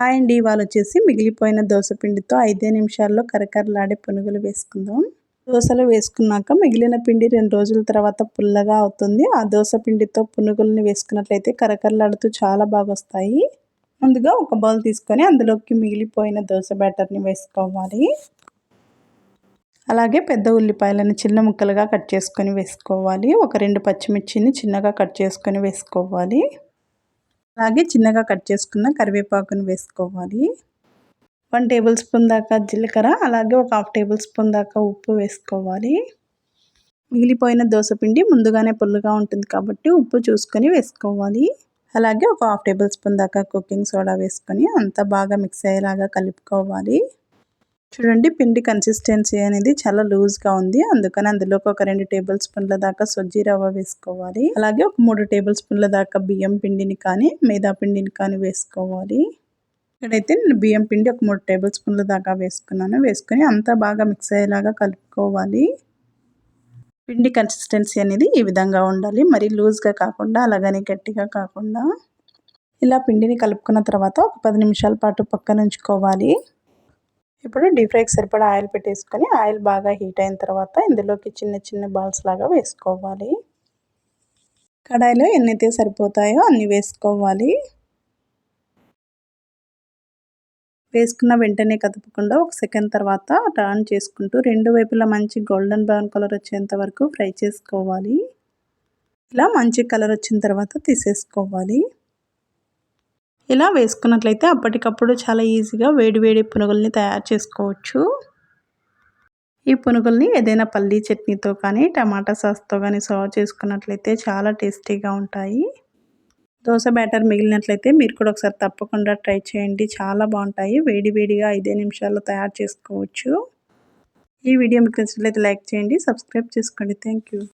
Hi అండి, ఇవాళ వచ్చేసి మిగిలిపోయిన దోస పిండితో 5 నిమిషాల్లో కరకరలాడే పునుగులు వేసుకుందాం. దోసలు వేసుకున్నాక మిగిలిన పిండి 2 రోజుల తర్వాత పుల్లగా అవుతుంది. ఆ దోస పిండితో పునుగుల్ని వేసుకున్నట్లయితే కరకరలాడుతూ చాలా బాగా వస్తాయి. ముందుగా ఒక బౌల్ తీసుకొని అందులోకి మిగిలిపోయిన దోస బ్యాటర్ని వేసుకోవాలి. అలాగే పెద్ద ఉల్లిపాయలను చిన్న ముక్కలుగా కట్ చేసుకొని వేసుకోవాలి. ఒక 2 పచ్చిమిర్చిని చిన్నగా కట్ చేసుకొని వేసుకోవాలి. అలాగే చిన్నగా కట్ చేసుకున్న కరివేపాకును వేసుకోవాలి. 1 టేబుల్ స్పూన్ దాకా జీలకర్ర, అలాగే ఒక 1/2 టేబుల్ స్పూన్ దాకా ఉప్పు వేసుకోవాలి. మిగిలిపోయిన దోసపిండి ముందుగానే పుల్లగా ఉంటుంది కాబట్టి ఉప్పు చూసుకొని వేసుకోవాలి. అలాగే ఒక 1/2 టేబుల్ స్పూన్ దాకా కుకింగ్ సోడా వేసుకొని అంతా బాగా మిక్స్ అయ్యేలాగా కలుపుకోవాలి. చూడండి, పిండి కన్సిస్టెన్సీ అనేది చాలా లూజ్గా ఉంది. అందుకని అందులోకి ఒక 2 టేబుల్ స్పూన్ల దాకా సొజ్జీ రవ్వ వేసుకోవాలి. అలాగే ఒక 3 టేబుల్ స్పూన్ల దాకా బియ్యం పిండిని కానీ మైదా పిండిని కానీ వేసుకోవాలి. ఇక్కడైతే నేను బియ్యం పిండి ఒక 3 టేబుల్ స్పూన్ల దాకా వేసుకున్నాను. వేసుకొని అంతా బాగా మిక్స్ అయ్యేలాగా కలుపుకోవాలి. పిండి కన్సిస్టెన్సీ అనేది ఈ విధంగా ఉండాలి. మరి లూజ్గా కాకుండా అలాగని గట్టిగా కాకుండా. ఇలా పిండిని కలుపుకున్న తర్వాత ఒక 10 నిమిషాల పాటు పక్కన ఉంచుకోవాలి. ఇప్పుడు డీప్ ఫ్రైకి సరిపడా ఆయిల్ పెట్టేసుకొని ఆయిల్ బాగా హీట్ అయిన తర్వాత ఇందులోకి చిన్న చిన్న బాల్స్ లాగా వేసుకోవాలి. కడాయిలో ఎన్నైతే సరిపోతాయో అన్ని వేసుకోవాలి. వేసుకున్న వెంటనే కదపకుండా ఒక సెకండ్ తర్వాత టర్న్ చేసుకుంటూ 2 వైపులా మంచి గోల్డెన్ బ్రౌన్ కలర్ వచ్చేంత వరకు ఫ్రై చేసుకోవాలి. ఇలా మంచి కలర్ వచ్చిన తర్వాత తీసేసుకోవాలి. ఇలా వేసుకున్నట్లయితే అప్పటికప్పుడు చాలా ఈజీగా వేడి పునుగుల్ని తయారు చేసుకోవచ్చు. ఈ పునుగుల్ని ఏదైనా పల్లీ చట్నీతో కానీ టమాటా సాస్తో కానీ సర్వ్ చేసుకున్నట్లయితే చాలా టేస్టీగా ఉంటాయి. దోస బ్యాటర్ మిగిలినట్లయితే మీరు కూడా ఒకసారి తప్పకుండా ట్రై చేయండి. చాలా బాగుంటాయి. వేడిగా 5 నిమిషాల్లో తయారు చేసుకోవచ్చు. ఈ వీడియో మీకు నచ్చినట్లయితే లైక్ చేయండి, సబ్స్క్రైబ్ చేసుకోండి. Thank you.